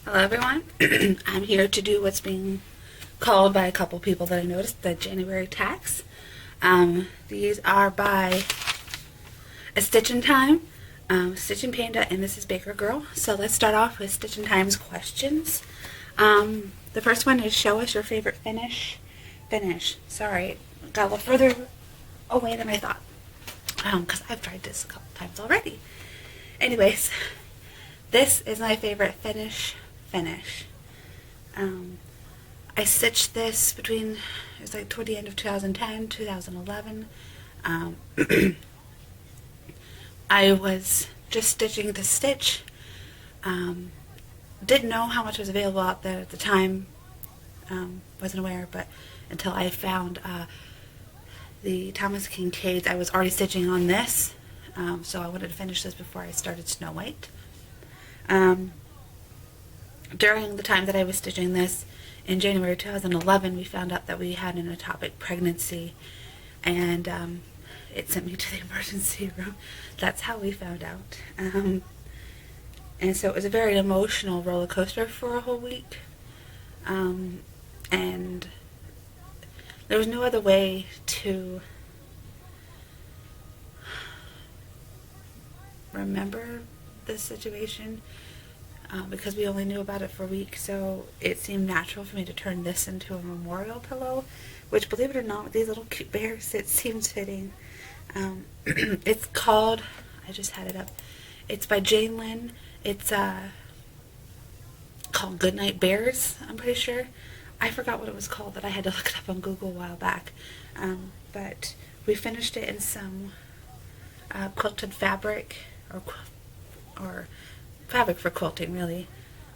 Hello everyone. I'm here to do what's being called by a couple people that I noticed, the January tags. These are by A Stitch in Time, Stitching Panda, and this is Baker Girl. So let's start off with Stitch in Time's questions. The first one is, show us your favorite finish. Sorry, got a little further away than I thought, because I've tried this a couple times already. Anyways, this is my favorite finish. I stitched this between, it was like toward the end of 2010, 2011. I was just stitching the stitch. Didn't know how much was available out there at the time. Wasn't aware, but until I found the Thomas Kincaid's, I was already stitching on this. So I wanted to finish this before I started Snow White. During the time that I was stitching this, in January 2011, we found out that we had an ectopic pregnancy, and it sent me to the emergency room. That's how we found out. And so it was a very emotional roller coaster for a whole week. And there was no other way to remember this situation. Because we only knew about it for a week, so it seemed natural for me to turn this into a memorial pillow, which, believe it or not, with these little cute bears, it seems fitting. It's called, I just had it up, it's by Jane Lynn. It's called Goodnight Bears, I'm pretty sure. I forgot what it was called, but I had to look it up on Google a while back. But we finished it in some quilted fabric, or fabric for quilting, really.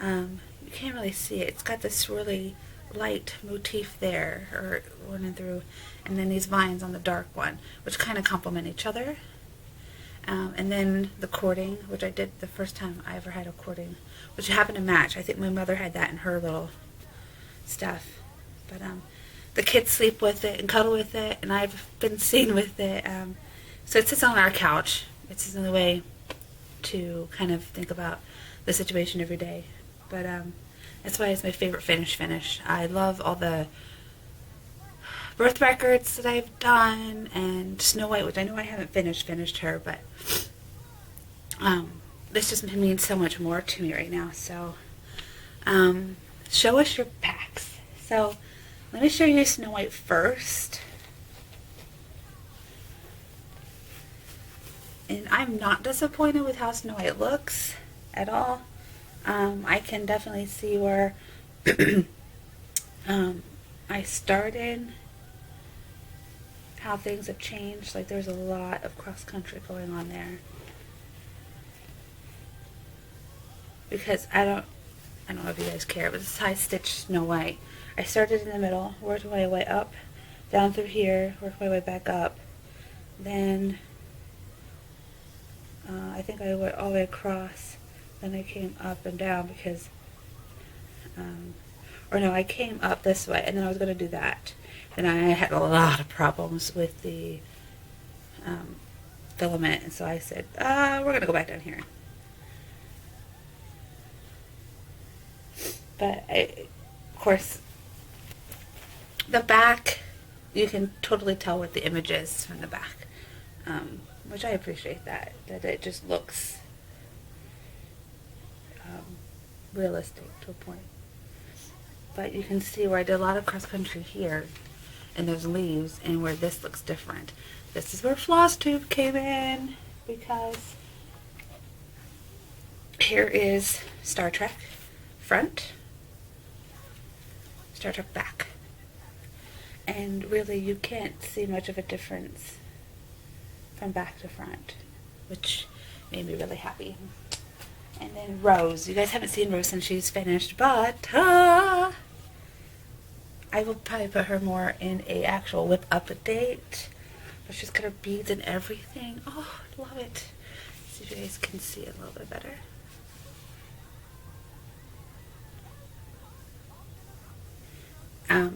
You can't really see it. It's got this really light motif there, or running through, and then these vines on the dark one, which kind of complement each other. And then the cording, which I did the first time I ever had a cording, which happened to match. I think my mother had that in her little stuff. But the kids sleep with it and cuddle with it, and I've been seen with it. So it sits on our couch. It's another way to kind of think about the situation every day. But that's why it's my favorite finish. I love all the birth records that I've done, and Snow White, which I know I haven't finished her, but this just means so much more to me right now. So show us your packs. So let me show you Snow White first. And I'm not disappointed with how Snow White looks at all. I can definitely see where I started, how things have changed. Like, there's a lot of cross country going on there. Because I don't know if you guys care, but this is how I stitched Snow White. I started in the middle, worked my way up, down through here, worked my way back up. Then I think I went all the way across, then I came up and down because, or no, I came up this way, and then I was going to do that. And I had a lot of problems with the filament, and so I said, we're going to go back down here. But, of course, the back, you can totally tell what the image is from the back. Which I appreciate that it just looks realistic to a point. But you can see where I did a lot of cross country here, and there's leaves, and where this looks different. This is where Flosstube came in, because here is Star Trek front, Star Trek back. And really you can't see much of a difference from back to front, which made me really happy. And then Rose. You guys haven't seen Rose since she's finished, but I will probably put her more in a actual whip update. But she's got her beads and everything. Oh, I love it. See if you guys can see it a little bit better.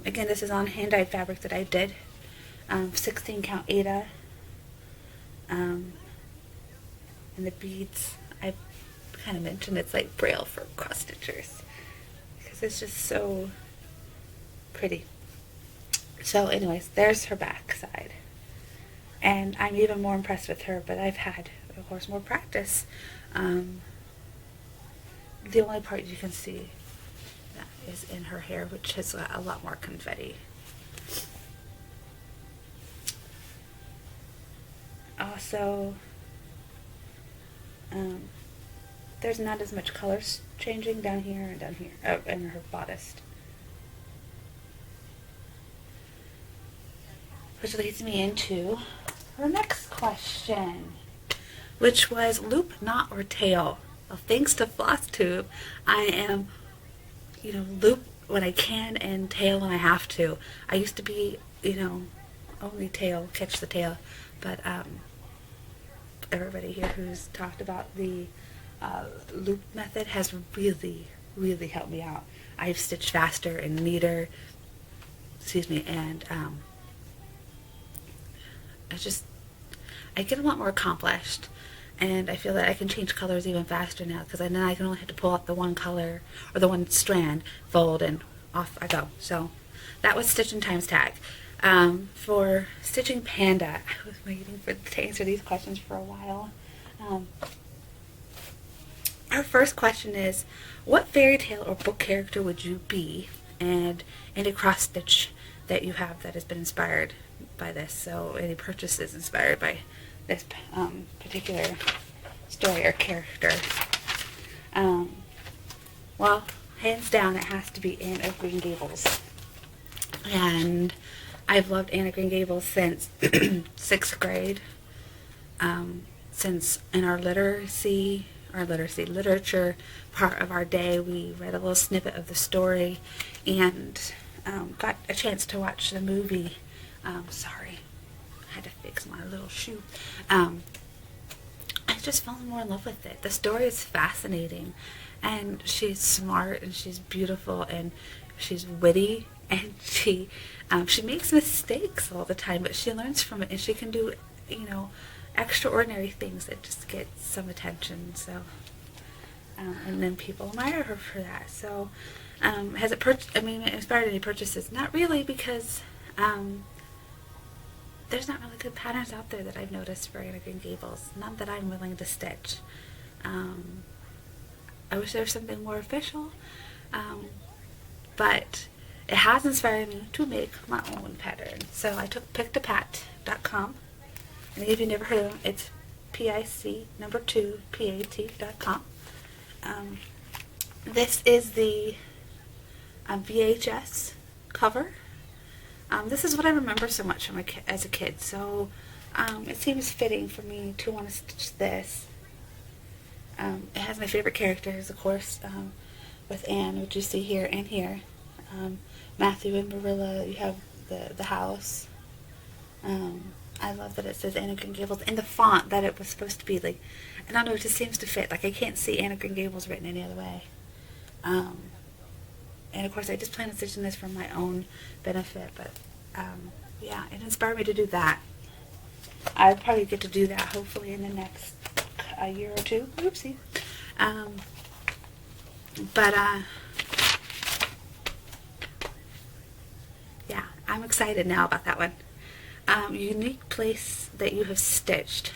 Again, this is on hand-dyed fabric that I did. 16 count Aida. And the beads, I kind of mentioned it's like braille for cross stitchers. because it's just so pretty. So anyways, there's her back side. And I'm even more impressed with her, but I've had, of course, more practice. The only part you can see is in her hair, which has got a lot more confetti. Also, there's not as much colors changing down here and down here, in her bodice. Which leads me into her next question, which was loop, knot, or tail. Well, thanks to Flosstube, I am, loop when I can and tail when I have to. I used to be, only tail, catch the tail, but everybody here who's talked about the loop method has really, really helped me out. I've stitched faster and neater, and I get a lot more accomplished, and I feel that I can change colors even faster now, because then I can only have to pull out the one color or the one strand, fold, and off I go. So that was Stitch and Times Tag. For stitching Panda, I was waiting to answer these questions for a while. Our first question is, what fairy tale or book character would you be, and any cross stitch that you have that has been inspired by this? So any purchases inspired by this particular story or character? Well, hands down, it has to be Anne of Green Gables. And I've loved Anne of Green Gables since 6th grade. Since in our literature part of our day, we read a little snippet of the story and got a chance to watch the movie. Sorry, I had to fix my little shoe. I just fell more in love with it. The story is fascinating, and she's smart, and she's beautiful, and she's witty, and she makes mistakes all the time, but she learns from it, and she can do, extraordinary things that just get some attention. So, and then people admire her for that. So, has it inspired any purchases? Not really, because there's not really good patterns out there that I've noticed for Anne of Green Gables. None that I'm willing to stitch. I wish there was something more official, but it has inspired me to make my own pattern. So I took pictopat.com, and if you've never heard of them, it's PIC2pat.com. This is the VHS cover. This is what I remember so much from as a kid, so it seems fitting for me to want to stitch this. It has my favorite characters, of course, with Anne, which you see here and here. Matthew and Marilla, you have the house. I love that it says Anne of Green Gables, and the font that it was supposed to be, like, I don't know, it just seems to fit. Like, I can't see Anne of Green Gables written any other way. And of course, I just plan on stitching this for my own benefit, but yeah, it inspired me to do that. I'll probably get to do that hopefully in the next year or two. Oopsie. Yeah, I'm excited now about that one. Unique place that you have stitched.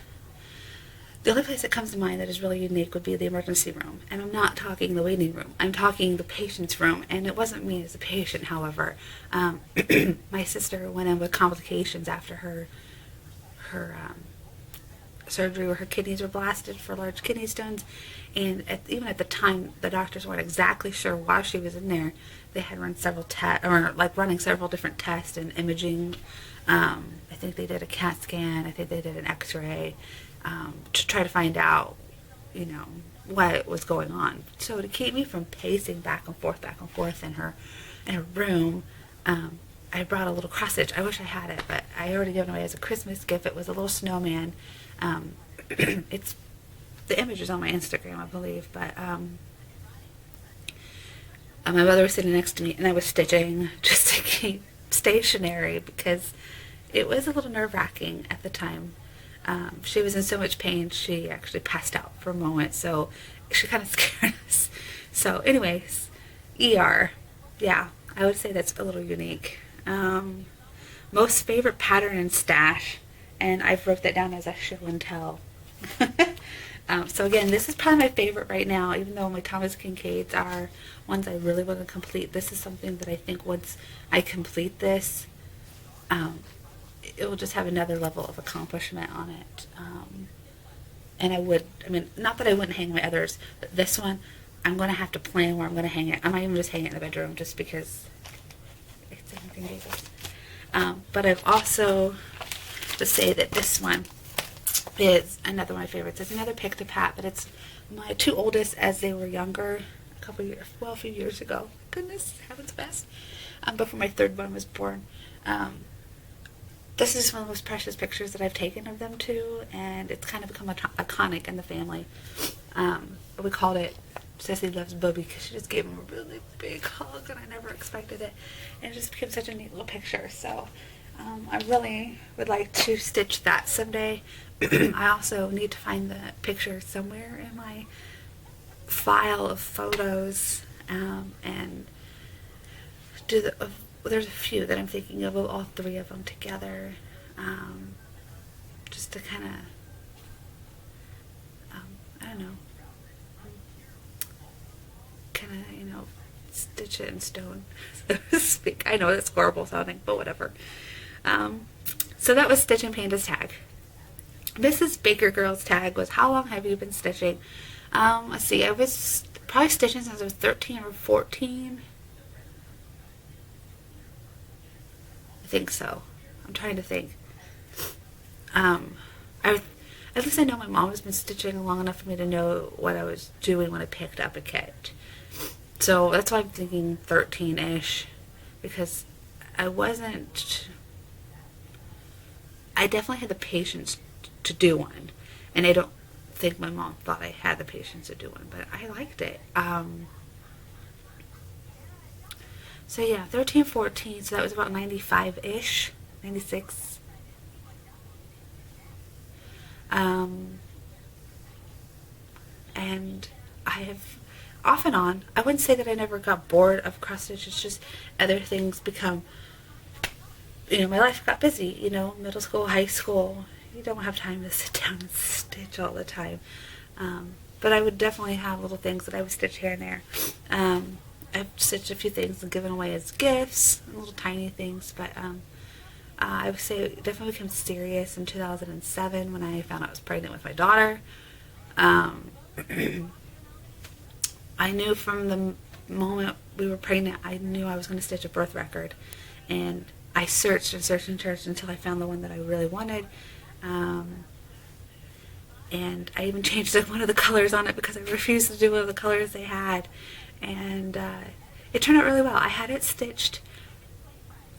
The only place that comes to mind that is really unique would be the emergency room. And I'm not talking the waiting room. I'm talking the patient's room. And it wasn't me as a patient, however. My sister went in with complications after her surgery where her kidneys were blasted for large kidney stones. And even at the time, the doctors weren't exactly sure why she was in there. They had run several running several different tests and imaging. I think they did a CAT scan. I think they did an X-ray. To try to find out, what was going on. So to keep me from pacing back and forth in her room, I brought a little cross stitch. I wish I had it, but I already given away as a Christmas gift. It was a little snowman. It's the image is on my Instagram, I believe, but my mother was sitting next to me, and I was stitching just to keep stationary because it was a little nerve-wracking at the time. She was in so much pain, she actually passed out for a moment, so she kind of scared us. So anyways, ER. Yeah, I would say that's a little unique. Most favorite pattern and stash, and I've wrote that down as a show and tell. So again, this is probably my favorite right now, even though my Thomas Kincaids are ones I really want to complete. This is something that I think once I complete this, it will just have another level of accomplishment on it. And I mean, not that I wouldn't hang my others, but this one, I'm going to have to plan where I'm going to hang it. I might even just hang it in the bedroom just because it's anything bigger. But I've also to say that this one is another one of my favorites. It's another Pick to Pat, but it's my two oldest as they were younger, a few years ago. Goodness, heavens best. Before my third one was born. This is one of the most precious pictures that I've taken of them too, and it's kind of become iconic in the family. We called it Ceci Loves Bubby because she just gave him a really big hug, and I never expected it. And it just became such a neat little picture. So I really would like to stitch that someday. I also need to find the picture somewhere in my file of photos and do the. There's a few that I'm thinking of all three of them together, just to kind of, I don't know, kind of, stitch it in stone, so to speak. I know that's horrible sounding, but whatever. So that was Stitching Panda's tag. Mrs. Baker Girl's tag was, how long have you been stitching? Let's see, I was probably stitching since I was 13 or 14. I think so. I'm trying to think. At least I know my mom has been stitching long enough for me to know what I was doing when I picked up a kit. So that's why I'm thinking 13-ish, because I definitely had the patience to do one, and I don't think my mom thought I had the patience to do one, but I liked it. So yeah, 13, 14, so that was about 95-ish, 96. And I have, off and on, I wouldn't say that I never got bored of cross stitch. It's just other things become, my life got busy, middle school, high school. You don't have time to sit down and stitch all the time. But I would definitely have little things that I would stitch here and there. I've stitched a few things and given away as gifts, little tiny things, but I would say it definitely became serious in 2007 when I found out I was pregnant with my daughter. I knew from the moment we were pregnant, I knew I was going to stitch a birth record, and I searched and searched and searched until I found the one that I really wanted. And I even changed one of the colors on it because I refused to do one of the colors they had. And it turned out really well. I had it stitched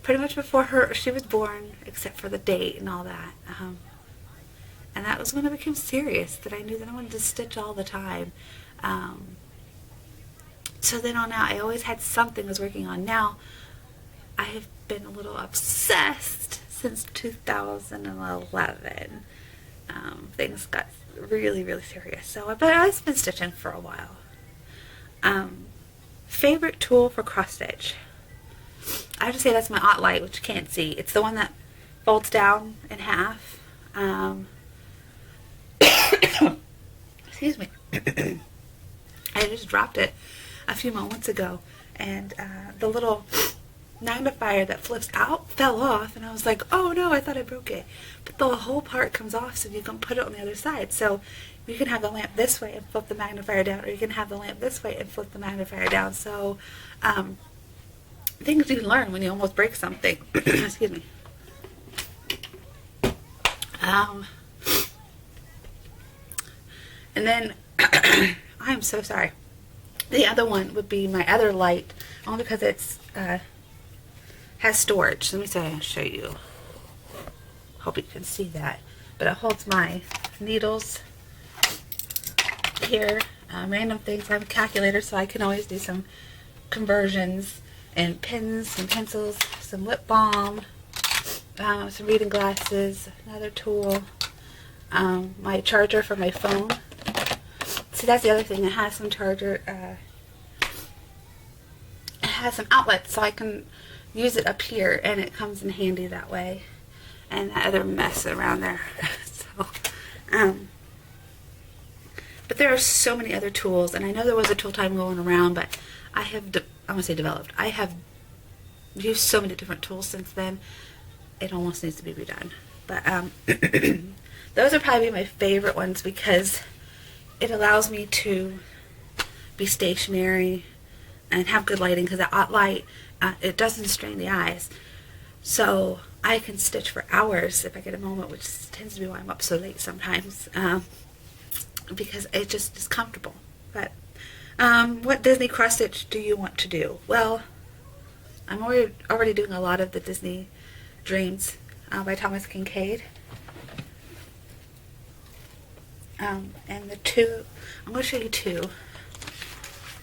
pretty much before she was born, except for the date and all that. And that was when I became serious, that I knew that I wanted to stitch all the time. So then on out, I always had something I was working on. Now, I have been a little obsessed since 2011. Things got really, really serious. But I've been stitching for a while. Favorite tool for cross stitch? I have to say that's my Light, which you can't see. It's the one that folds down in half. Excuse me. I just dropped it a few moments ago, and the little magnifier that flips out fell off, and I was like, oh no, I thought I broke it. But the whole part comes off, so you can put it on the other side. So you can have the lamp this way and flip the magnifier down, or you can have the lamp this way and flip the magnifier down. So things you can learn when you almost break something. Excuse me. And then I'm so sorry. The other one would be my other light, only because it's has storage. Let me see if I can show you. Hope you can see that. But it holds my needles here, random things. I have a calculator, so I can always do some conversions, and pens, some pencils, some lip balm, some reading glasses, another tool, my charger for my phone. See, that's the other thing. It has some charger has some outlets, so I can use it up here, and it comes in handy that way. And that other mess around there. So, but there are so many other tools, and I know there was a tool time going around, but I have, I want to say developed. I have used so many different tools since then. It almost needs to be redone. But those are probably my favorite ones because it allows me to be stationary and have good lighting, because that light, it doesn't strain the eyes. So I can stitch for hours if I get a moment, which tends to be why I'm up so late sometimes, because it just is comfortable. But what Disney cross stitch do you want to do? Well, I'm already doing a lot of the Disney Dreams by Thomas Kincaid. And the two, I'm going to show you two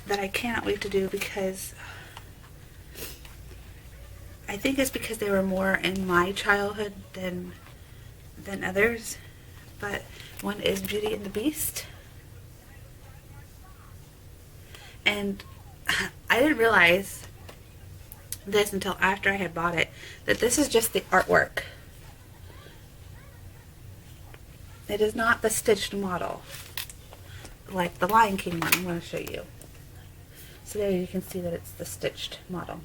that I cannot wait to do, because I think it's because they were more in my childhood than others. But one is Beauty and the Beast. And I didn't realize this until after I had bought it, that this is just the artwork. It is not the stitched model like the Lion King one I'm going to show you. So there you can see that it's the stitched model.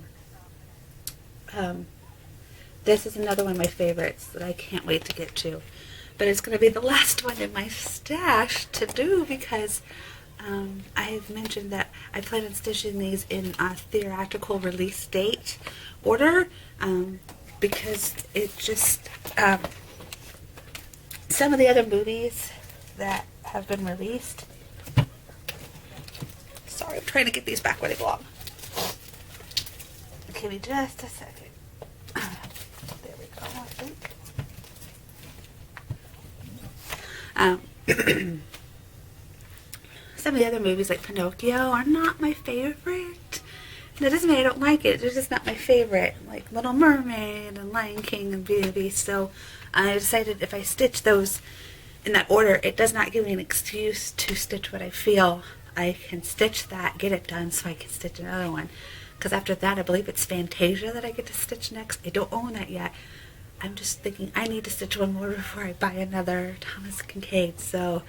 This is another one of my favorites that I can't wait to get to. But it's going to be the last one in my stash to do, because I have mentioned that I plan on stitching these in a theatrical release date order, because it just, some of the other movies that have been released, sorry, I'm trying to get these back where they belong. Give me just a second. There we go, I think. Some of the other movies like Pinocchio are not my favorite. And it doesn't mean I don't like it, they're just not my favorite. Like Little Mermaid and Lion King and Beauty and the Beast. So I decided if I stitch those in that order, it does not give me an excuse to stitch what I feel. I can stitch that, get it done, so I can stitch another one. Because after that, I believe it's Fantasia that I get to stitch next. I don't own that yet. I'm just thinking I need to stitch one more before I buy another Thomas Kincaid. So,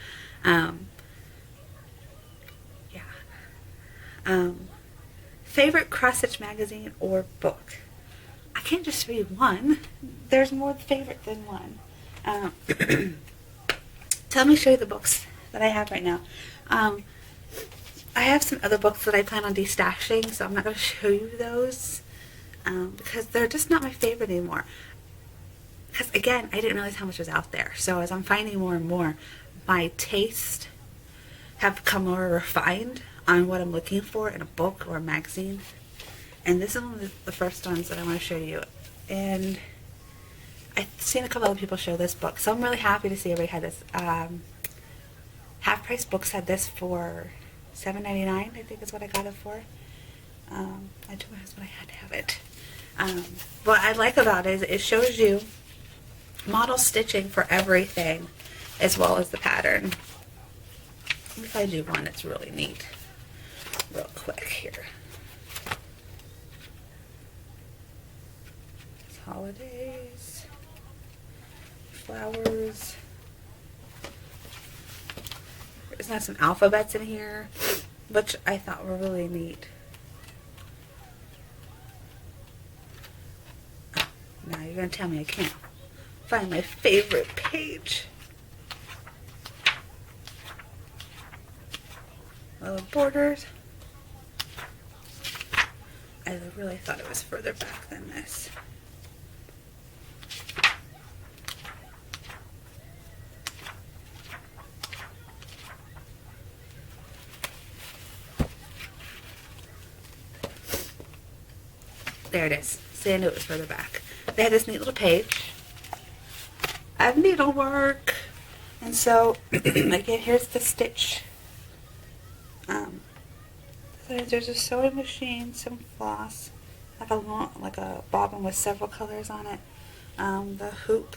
yeah. Favorite cross-stitch magazine or book? I can't just read one. There's more favorite than one. So let me show you the books that I have right now. I have some other books that I plan on destashing, so I'm not going to show you those because they're just not my favorite anymore. Because again, I didn't realize how much was out there. So as I'm finding more and more, my taste have become more refined on what I'm looking for in a book or a magazine. And this is one of the first ones that I want to show you. And I've seen a couple other people show this book, so I'm really happy to see everybody had this. Half Price Books had this for $7.99, I think is what I got it for. I told my husband I had to have it. What I like about it is it shows you model stitching for everything, as well as the pattern. Let me find you one that's really neat, real quick here. It's holidays, flowers. There's some alphabets in here, which I thought were really neat. Oh, now you're going to tell me I can't find my favorite page. Little borders. I really thought it was further back than this. There it is. See, I knew it was further back. They had this neat little page. I have needlework. And so, again, here's the stitch. There's a sewing machine, some floss, like a bobbin with several colors on it. The hoop,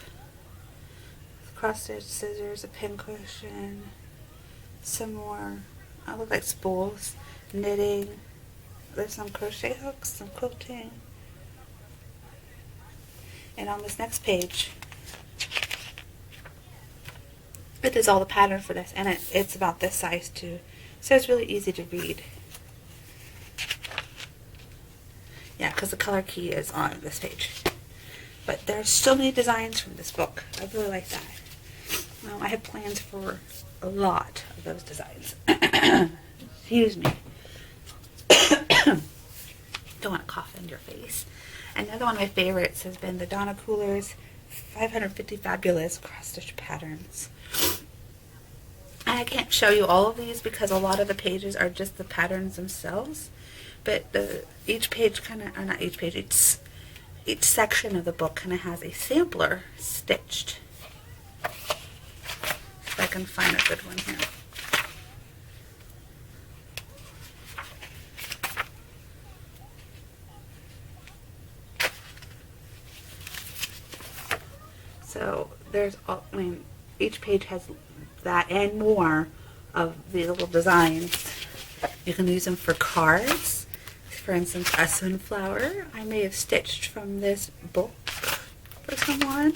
cross stitch, scissors, a pin cushion, some more, look like spools, knitting, There's some crochet hooks, some quilting. And on this next page, it is all the pattern for this, and it's about this size too. So it's really easy to read. Yeah, because the color key is on this page. But there's so many designs from this book. I really like that. I have plans for a lot of those designs. Excuse me. Don't want to cough in your face. Another one of my favorites has been the Donna Cooler's 550 Fabulous Cross-Stitch Patterns. And I can't show you all of these because a lot of the pages are just the patterns themselves. But each page kind of, or not each page, each section of the book kind of has a sampler stitched. If I can find a good one here. So there's, each page has that and more of these little designs. You can use them for cards. For instance, a sunflower I may have stitched from this book for someone.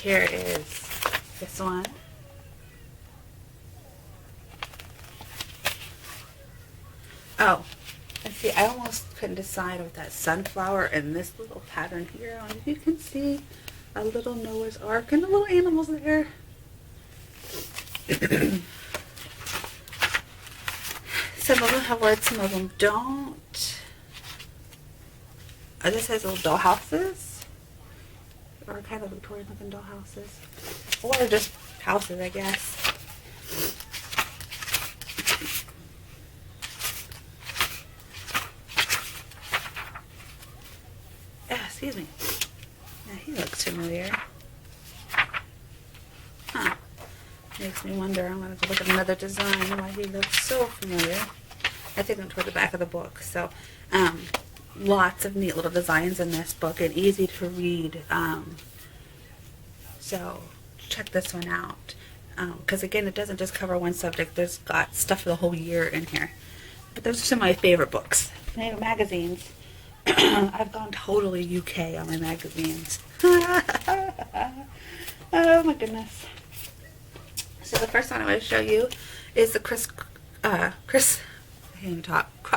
Here is this one. Oh, let's see, I almost couldn't decide with that sunflower and this little pattern here. You can see a little Noah's Ark and the little animals there. Some of them have words, some of them don't. This has little dollhouses, or kind of Victorian looking dollhouses, or just houses, I guess. Excuse me. Now he looks familiar. Huh. Makes me wonder. I'm going to look at another design why he looks so familiar. I think I'm toward the back of the book. So, lots of neat little designs in this book and easy to read. So, check this one out. Because again, it doesn't just cover one subject. There's got stuff for the whole year in here. But those are some of my favorite books. Magazines. I've gone totally UK on my magazines. Oh my goodness. So the first one I want to show you is the Cross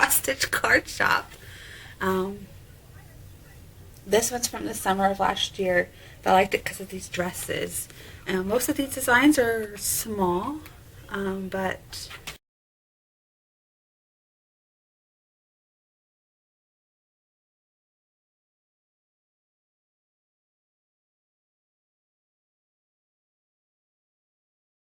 Stitch Card Shop. This one's from the summer of last year. I liked it because of these dresses. Most of these designs are small, but